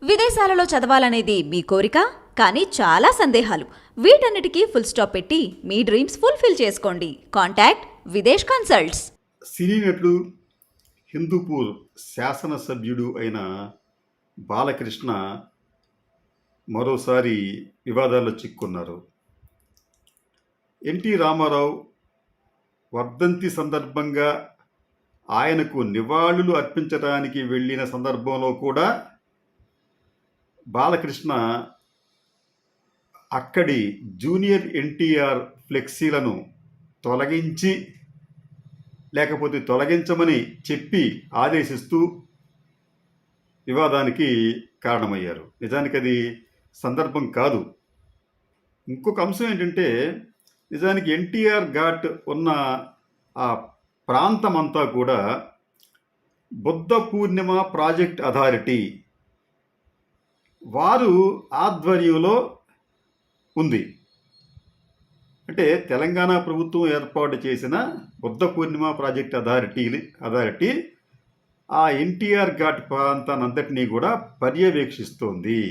విదేశాలలో చదవాలనేది మీ కోరిక, కానీ చాలా సందేహాలు. వీటన్నిటికీ ఫుల్ స్టాప్ పెట్టి మీ డ్రీమ్స్ ఫుల్ఫిల్ చేసుకోండి. Contact Videsh consults. సినీ నటుడు, హిందూపూర్ శాసనసభ్యుడు అయిన బాలకృష్ణ మరోసారి వివాదాల్లో చిక్కున్నారు. ఎన్టీ రామారావు వర్ధంతి సందర్భంగా ఆయనకు నివాళులు అర్పించడానికి వెళ్ళిన సందర్భంలో కూడా బాలకృష్ణ అక్కడి జూనియర్ ఎన్టీఆర్ ఫ్లెక్సీలను తొలగించి లేకపోతే తొలగించమని చెప్పి ఆదేశిస్తూ వివాదానికి కారణమయ్యారు. నిజానికి అది సందర్భం కాదు. ఇంకొక అంశం ఏంటంటే, నిజానికి ఎన్టీఆర్ ఘాట్ ఉన్న ఆ ప్రాంతమంతా కూడా బుద్ధ పూర్ణిమ ప్రాజెక్ట్ అథారిటీ వారు ఆధ్వర్యంలో ఉంది. అంటే తెలంగాణ ప్రభుత్వం ఏర్పాటు చేసిన బుద్ధ పూర్ణిమ ప్రాజెక్ట్ అథారిటీ ఆ ఎన్టీఆర్ ఘాట్ ప్రాంతాన్నంతటినీ కూడా పర్యవేక్షిస్తోంది.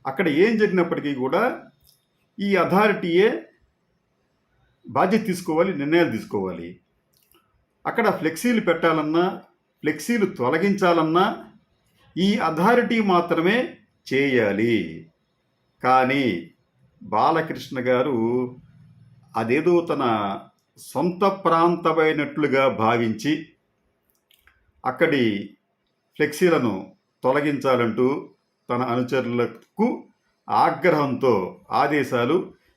అక్కడ ఏం జరిగినప్పటికీ కూడా ఈ అథారిటీయే బాధ్యత తీసుకోవాలి, నిర్ణయాలు తీసుకోవాలి. అక్కడ ఫ్లెక్సీలు పెట్టాలన్నా, ఫ్లెక్సీలు తొలగించాలన్నా ఈ అథారిటీ మాత్రమే చేయాలి. కానీ బాలకృష్ణ గారు అదేదో తన సొంత ప్రాంతమైనట్లుగా భావించి అక్కడి ఫ్లెక్సీలను తొలగించాలంటూ తన అనుచరులకు ఆగ్రహంతో ఆదేశాలు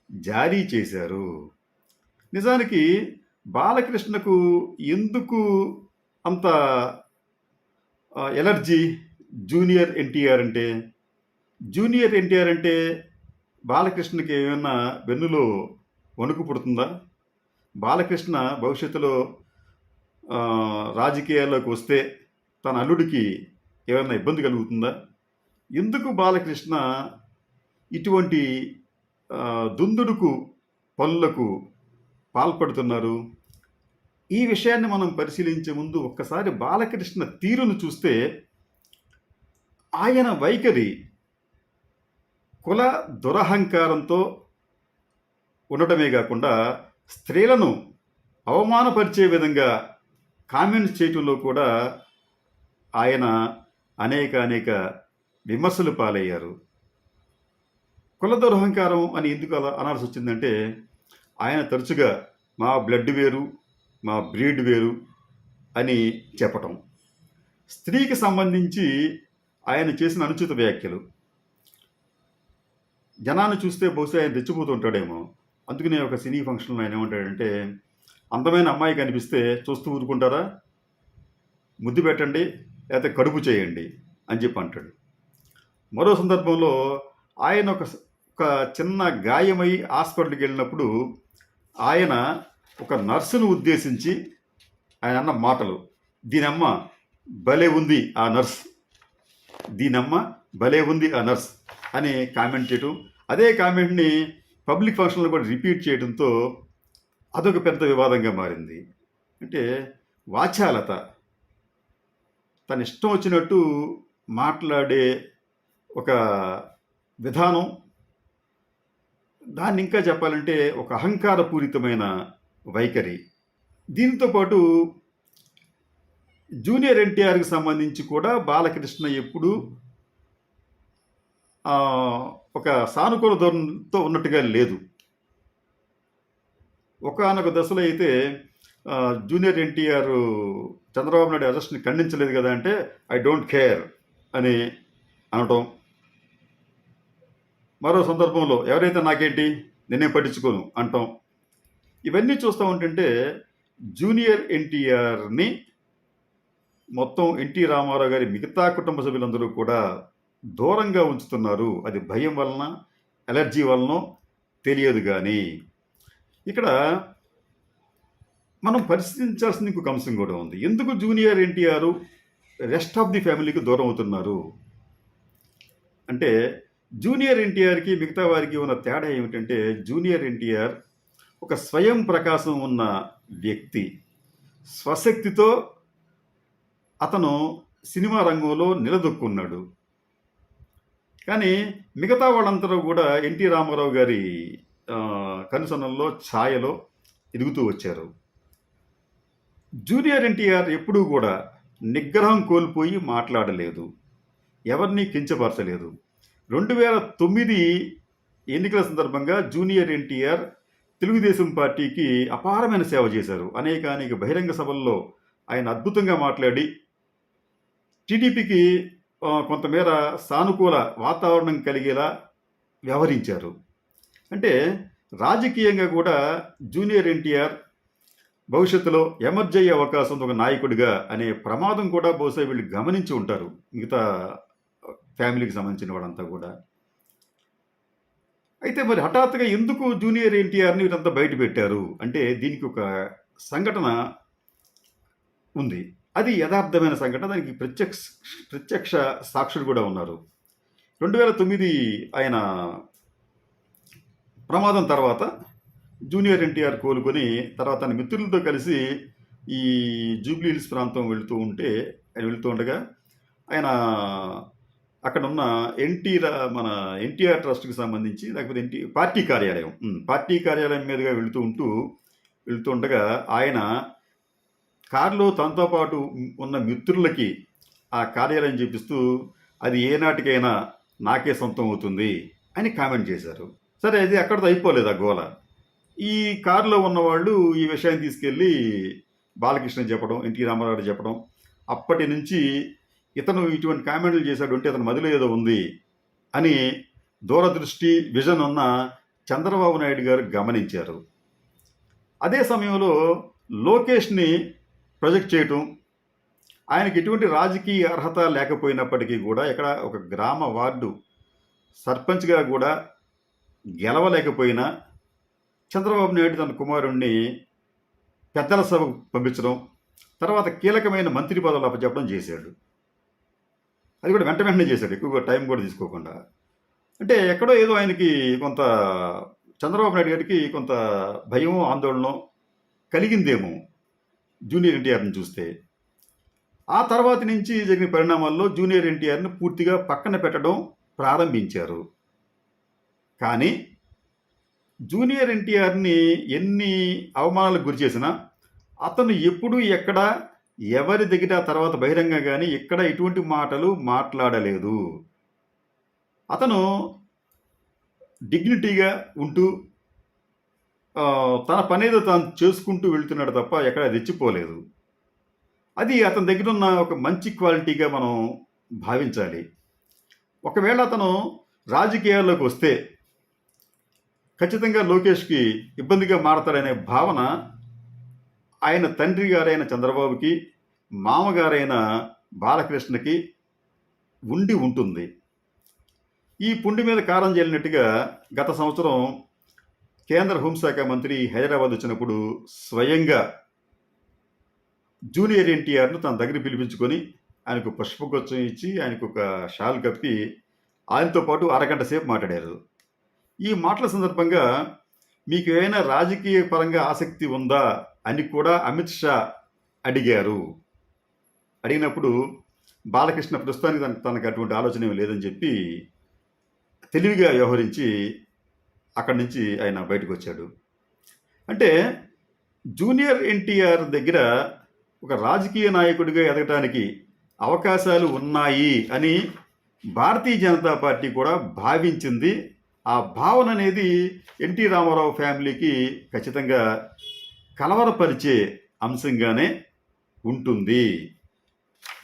జారీ చేశారు. నిజానికి బాలకృష్ణకు ఎందుకు అంత ఎలర్జీ జూనియర్ ఎన్టీఆర్ అంటే బాలకృష్ణకి ఏమైనా వెన్నులో వణుకు పుడుతుందా? బాలకృష్ణ భవిష్యత్తులో రాజకీయాల్లోకి వస్తే తన అల్లుడికి ఏమైనా ఇబ్బంది కలుగుతుందా? ఎందుకు బాలకృష్ణ ఇటువంటి దుందుడుకు పనులకు పాల్పడుతున్నారు? ఈ విషయాన్ని మనం పరిశీలించే ముందు ఒక్కసారి బాలకృష్ణ తీరును చూస్తే ఆయన వైఖరి కుల దురహంకారంతో ఉండటమే కాకుండా స్త్రీలను అవమానపరిచే విధంగా కామెంట్స్ చేయటంలో కూడా ఆయన అనేక విమర్శలు పాలయ్యారు. కుల దురహంకారం అని ఎందుకు అలా అనాల్సి వచ్చిందంటే, ఆయన తరచుగా మా బ్లడ్ వేరు, మా బ్రీడ్ వేరు అని చెప్పటం, స్త్రీకి సంబంధించి ఆయన చేసిన అనుచిత వ్యాఖ్యలు జనాన్ని చూస్తే బహుశా ఆయన తెచ్చిపోతుంటాడేమో. అందుకనే ఒక సినీ ఫంక్షన్లో ఆయన ఏమంటాడంటే, అందమైన అమ్మాయి కనిపిస్తే చూస్తూ ఊరుకుంటారా, ముద్దు పెట్టండి లేకపోతే కడుపు చేయండి అని చెప్పి అంటాడు. మరో సందర్భంలో ఆయన ఒక చిన్న గాయమై హాస్పిటల్కి వెళ్ళినప్పుడు ఆయన ఒక నర్సును ఉద్దేశించి ఆయన అన్న మాటలు, దీనమ్మ భలే ఉంది ఆ నర్స్, దీనమ్మ భలే ఉంది ఆ నర్స్ అని కామెంట్ చేయటం, అదే కామెంట్ని పబ్లిక్ ఫంక్షన్లో కూడా రిపీట్ చేయడంతో అదొక పెద్ద వివాదంగా మారింది. అంటే వాచాలత, తన ఇష్టం వచ్చినట్టు మాట్లాడే ఒక విధానం, దాన్ని ఇంకా చెప్పాలంటే ఒక అహంకారపూరితమైన వైఖరి. దీంతో పాటు జూనియర్ ఎన్టీఆర్కి సంబంధించి కూడా బాలకృష్ణ ఎప్పుడు ఒక సానుకూల ధోరణితో ఉన్నట్టుగా లేదు. ఒకానొక దశలో అయితే జూనియర్ ఎన్టీఆర్ చంద్రబాబు నాయుడు అరెస్ట్ని ఖండించలేదు కదా అంటే ఐ డోంట్ కేర్ అని అనటం, మరో సందర్భంలో ఎవరైతే నాకేంటి నేనేం పట్టించుకోను అంటాం. ఇవన్నీ చూస్తూ ఉంటుంటే జూనియర్ ఎన్టీఆర్ని మొత్తం ఎన్టీ రామారావు గారి మిగతా కుటుంబ సభ్యులందరూ కూడా దూరంగా ఉంచుతున్నారు. అది భయం వలన, ఎలర్జీ వలన తెలియదు. కానీ ఇక్కడ మనం పరిశీలించాల్సిన ఇంకొక అంశం కూడా ఉంది. ఎందుకు junior NTR rest of the ఫ్యామిలీకి దూరం అవుతున్నారు అంటే, జూనియర్ ఎన్టీఆర్కి మిగతా వారికి ఉన్న తేడా ఏమిటంటే, జూనియర్ ఎన్టీఆర్ ఒక స్వయం ప్రకాశం ఉన్న వ్యక్తి. స్వశక్తితో అతను సినిమా రంగంలో నిలదొక్కున్నాడు. కానీ మిగతా వాళ్ళందరూ కూడా ఎన్టీ రామారావు గారి కనుసన్నల్లో ఛాయలో ఎదుగుతూ వచ్చారు. జూనియర్ ఎన్టీఆర్ ఎప్పుడూ కూడా నిగ్రహం కోల్పోయి మాట్లాడలేదు, ఎవరిని కించపరచలేదు. 2009 ఎన్నికల సందర్భంగా జూనియర్ ఎన్టీఆర్ తెలుగుదేశం పార్టీకి అపారమైన సేవ చేశారు. అనేక బహిరంగ సభల్లో ఆయన అద్భుతంగా మాట్లాడి టీడీపీకి కొంతమేర సానుకూల వాతావరణం కలిగేలా వ్యవహరించారు. అంటే రాజకీయంగా కూడా జూనియర్ ఎన్టీఆర్ భవిష్యత్తులో ఎమర్జ్ అయ్యే అవకాశం ఉంది ఒక నాయకుడిగా అనే ప్రమాదం కూడా బహుశా వీళ్ళు గమనించి ఉంటారు, మిగతా ఫ్యామిలీకి సంబంధించిన వాళ్ళంతా కూడా. అయితే మరి హఠాత్తుగా ఎందుకు జూనియర్ ఎన్టీఆర్ని వీరంతా బయట పెట్టారు అంటే దీనికి ఒక సంఘటన ఉంది. అది యథార్థమైన సంఘటన, దానికి ప్రత్యక్ష సాక్షులు కూడా ఉన్నారు. 2009 ఆయన ప్రమాదం తర్వాత జూనియర్ ఎన్టీఆర్ కోలుకొని తర్వాత తన మిత్రులతో కలిసి ఈ జూబ్లీ హిల్స్ ప్రాంతం వెళుతూ ఉండగా ఆయన అక్కడ ఉన్న మన ఎన్టీఆర్ ట్రస్ట్కి సంబంధించి లేకపోతే పార్టీ కార్యాలయం మీదుగా వెళుతూ ఉండగా ఆయన కారులో తనతో పాటు ఉన్న మిత్రులకి ఆ కార్యాలయం చూపిస్తూ అది ఏనాటికైనా నాకే సొంతం అవుతుంది అని కామెంట్ చేశారు. సరే, అది అక్కడితో అయిపోలేదు ఆ గోల. ఈ కారులో ఉన్నవాళ్ళు ఈ విషయాన్ని తీసుకెళ్ళి బాలకృష్ణ చెప్పడం, ఎన్టీ రామారావు చెప్పడం, అప్పటి నుంచి ఇతను ఇటువంటి కామెంట్లు చేశాడు అంటే అతని మదిలో ఏదో ఉంది అని దూరదృష్టి విజన్ ఉన్న చంద్రబాబు నాయుడు గారు గమనించారు. అదే సమయంలో లోకేష్ని ప్రొజెక్ట్ చేయటం, ఆయనకి ఎటువంటి రాజకీయ అర్హత లేకపోయినప్పటికీ కూడా ఇక్కడ ఒక గ్రామ వార్డు సర్పంచ్గా కూడా గెలవలేకపోయినా చంద్రబాబు నాయుడు తన కుమారుణ్ణి పెద్దల సభకు పంపించడం, తర్వాత కీలకమైన మంత్రి పదవులు అప్పచెప్పడం చేశాడు. అది కూడా వెంటనే చేశాడు, ఎక్కువగా టైం కూడా తీసుకోకుండా. అంటే ఎక్కడో ఏదో ఆయనకి కొంత చంద్రబాబు నాయుడు గారికి కొంత భయం ఆందోళన కలిగిందేమో జూనియర్ ఎన్టీఆర్ని చూస్తే. ఆ తర్వాత నుంచి జరిగిన పరిణామాల్లో జూనియర్ ఎన్టీఆర్ని పూర్తిగా పక్కన పెట్టడం ప్రారంభించారు. కానీ జూనియర్ ఎన్టీఆర్ని ఎన్ని అవమానాలకు గురి చేసినా అతను ఎప్పుడు ఎక్కడ ఎవరి దగ్గర తర్వాత బహిరంగ కానీ ఎక్కడ ఎటువంటి మాటలు మాట్లాడలేదు. అతను డిగ్నిటీగా ఉంటూ తన పనేదో తాను చేసుకుంటూ వెళ్తున్నాడు తప్ప ఎక్కడ రెచ్చిపోలేదు. అది అతని దగ్గర ఉన్న ఒక మంచి క్వాలిటీగా మనం భావించాలి. ఒకవేళ అతను రాజకీయాల్లోకి వస్తే ఖచ్చితంగా లోకేష్కి ఇబ్బందిగా మారతాడనే భావన ఆయన తండ్రి గారైన చంద్రబాబుకి, మామగారైన బాలకృష్ణకి ఉండి ఉంటుంది. ఈ పుండి మీద కారం జల్లినట్టుగా గత సంవత్సరం కేంద్ర హోంశాఖ మంత్రి హైదరాబాద్ వచ్చినప్పుడు స్వయంగా జూనియర్ ఎన్టీఆర్ను తన దగ్గర పిలిపించుకొని ఆయనకు పుష్పగుచ్చం ఇచ్చి ఆయనకు ఒక షాల్ కప్పి ఆయనతో పాటు అరగంట సేపు మాట్లాడారు. ఈ మాటల సందర్భంగా మీకు ఏమైనా రాజకీయ పరంగా ఆసక్తి ఉందా అని కూడా అమిత్ షా అడిగారు. అడిగినప్పుడు బాలకృష్ణ ప్రస్తుతానికి తనకు అటువంటి ఆలోచన ఏమీ లేదని చెప్పి తెలివిగా వ్యవహరించి అక్కడి నుంచి ఆయన బయటకు వచ్చాడు. అంటే జూనియర్ ఎన్టీఆర్ దగ్గర ఒక రాజకీయ నాయకుడిగా ఎదగటానికి అవకాశాలు ఉన్నాయి అని భారతీయ జనతా పార్టీ కూడా భావించింది. ఆ భావన అనేది ఎన్టీ రామారావు ఫ్యామిలీకి ఖచ్చితంగా కలవరపరిచే అంశంగానే ఉంటుంది.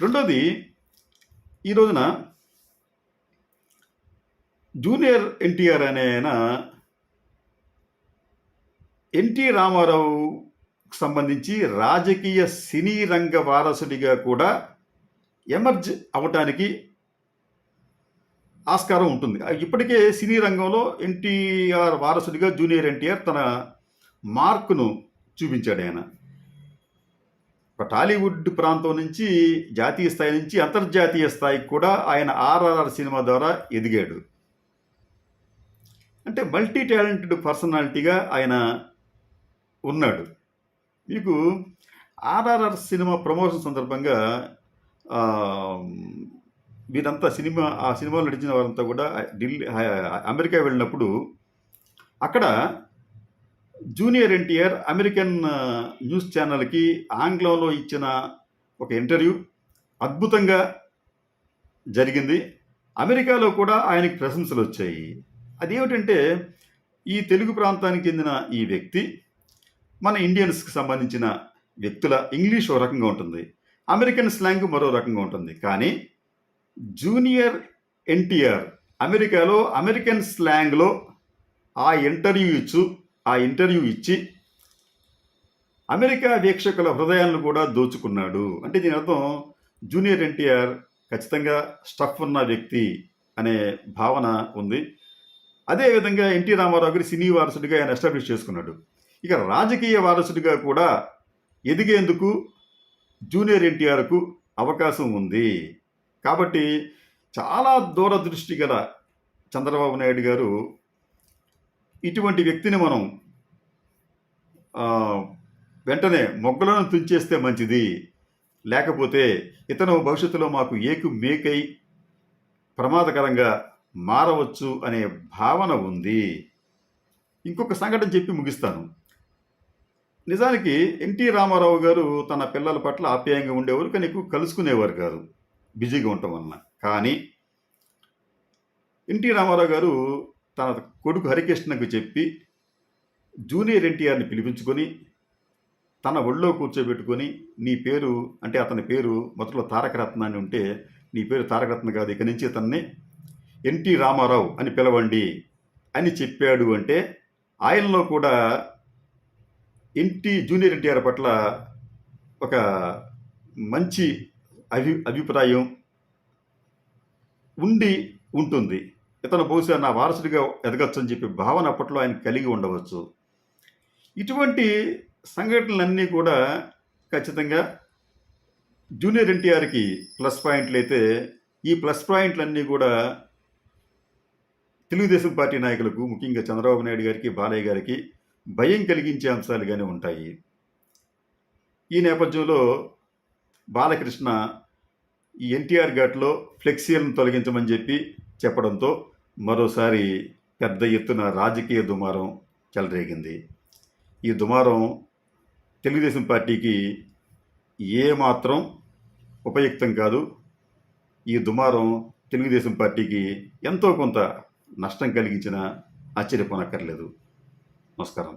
రెండోది, ఈ రోజున జూనియర్ ఎన్టీఆర్ అనే ఆయన ఎన్టీ రామారావుకు సంబంధించి రాజకీయ సినీ రంగ వారసుడిగా కూడా ఎమర్జ్ అవ్వటానికి ఆస్కారం ఉంటుంది. ఇప్పటికే సినీ రంగంలో ఎన్టీఆర్ వారసుడిగా జూనియర్ ఎన్టీఆర్ తన మార్కును చూపించాడు. ఆయన ఒక టాలీవుడ్ ప్రాంతం నుంచి జాతీయ స్థాయి నుంచి అంతర్జాతీయ స్థాయికి కూడా ఆయన ఆర్ఆర్ఆర్ సినిమా ద్వారా ఎదిగాడు. అంటే మల్టీ టాలెంటెడ్ పర్సనాలిటీగా ఆయన ఉన్నాడు. మీకు ఆర్ఆర్ఆర్ సినిమా ప్రమోషన్ సందర్భంగా వీరంతా ఆ సినిమాలో నటించిన వారంతా కూడా అమెరికా వెళ్ళినప్పుడు అక్కడ జూనియర్ ఎన్టీఆర్ అమెరికన్ న్యూస్ ఛానల్కి ఆంగ్లంలో ఇచ్చిన ఒక ఇంటర్వ్యూ అద్భుతంగా జరిగింది. అమెరికాలో కూడా ఆయనకి ప్రశంసలు వచ్చాయి. అదేమిటంటే ఈ తెలుగు ప్రాంతానికి చెందిన ఈ వ్యక్తి మన ఇండియన్స్కి సంబంధించిన వ్యక్తుల ఇంగ్లీష్ ఒక రకంగా ఉంటుంది, అమెరికన్ స్లాంగ్ మరో రకంగా ఉంటుంది. కానీ జూనియర్ ఎన్టీఆర్ అమెరికాలో అమెరికన్ స్లాంగ్లో ఆ ఇంటర్వ్యూ ఇచ్చి అమెరికా వీక్షకుల హృదయాలను కూడా దోచుకున్నాడు. అంటే దీని అర్థం జూనియర్ ఎన్టీఆర్ ఖచ్చితంగా స్టఫ్ ఉన్న వ్యక్తి అనే భావన ఉంది. అదేవిధంగా ఎన్టీ రామారావు గారి సినీ వారసుడిగా ఆయన ఎస్టాబ్లిష్ చేసుకున్నాడు. ఇక రాజకీయ వారసుడిగా కూడా ఎదిగేందుకు జూనియర్ ఎన్టీఆర్కు అవకాశం ఉంది. కాబట్టి చాలా దూరదృష్టి గల చంద్రబాబు నాయుడు గారు ఇటువంటి వ్యక్తిని మనం వెంటనే మొగ్గలను తుంచేస్తే మంచిది, లేకపోతే ఇతను భవిష్యత్తులో మాకు మేకై ప్రమాదకరంగా మారవచ్చు అనే భావన ఉంది. ఇంకొక సంఘటన చెప్పి ముగిస్తాను. నిజానికి ఎన్టీ రామారావు గారు తన పిల్లల పట్ల ఆప్యాయంగా ఉండేవారు, కానీ ఎక్కువ కలుసుకునేవారు కాదు బిజీగా ఉండటం వలన. కానీ ఎన్టీ రామారావు గారు తన కొడుకు హరికృష్ణకు చెప్పి జూనియర్ ఎన్టీఆర్ని పిలిపించుకొని తన ఒళ్ళో కూర్చోబెట్టుకొని నీ పేరు అంటే అతని పేరు మొదట్లో తారకరత్న అని ఉంటే, నీ పేరు తారకరత్న కాదు, ఇక నుంచి అతన్ని ఎన్టీ రామారావు అని పిలవండి అని చెప్పాడు. అంటే ఆయనలో కూడా జూనియర్ ఎన్టీఆర్ పట్ల ఒక మంచి అభిప్రాయం ఉంటుంది. ఇతను బహుశా నా వారసుడిగా ఎదగచ్చు అని చెప్పి భావన అప్పట్లో ఆయన కలిగి ఉండవచ్చు. ఇటువంటి సంఘటనలన్నీ కూడా ఖచ్చితంగా జూనియర్ ఎన్టీఆర్కి ప్లస్ పాయింట్లు అయితే, ఈ ప్లస్ పాయింట్లన్నీ కూడా తెలుగుదేశం పార్టీ నాయకులకు, ముఖ్యంగా చంద్రబాబు నాయుడు గారికి, బాలయ్య గారికి భయం కలిగించే అంశాలుగానే ఉంటాయి. ఈ నేపథ్యంలో బాలకృష్ణ ఈ ఎన్టీఆర్ ఘాట్లో ఫ్లెక్సీలను తొలగించమని చెప్పడంతో మరోసారి పెద్ద ఎత్తున రాజకీయ దుమారం చెలరేగింది. ఈ దుమారం తెలుగుదేశం పార్టీకి ఏమాత్రం ఉపయుక్తం కాదు. ఈ దుమారం తెలుగుదేశం పార్టీకి ఎంతో కొంత నష్టం కలిగించిన ఆశ్చర్యపోనక్కర్లేదు. నమస్కారం.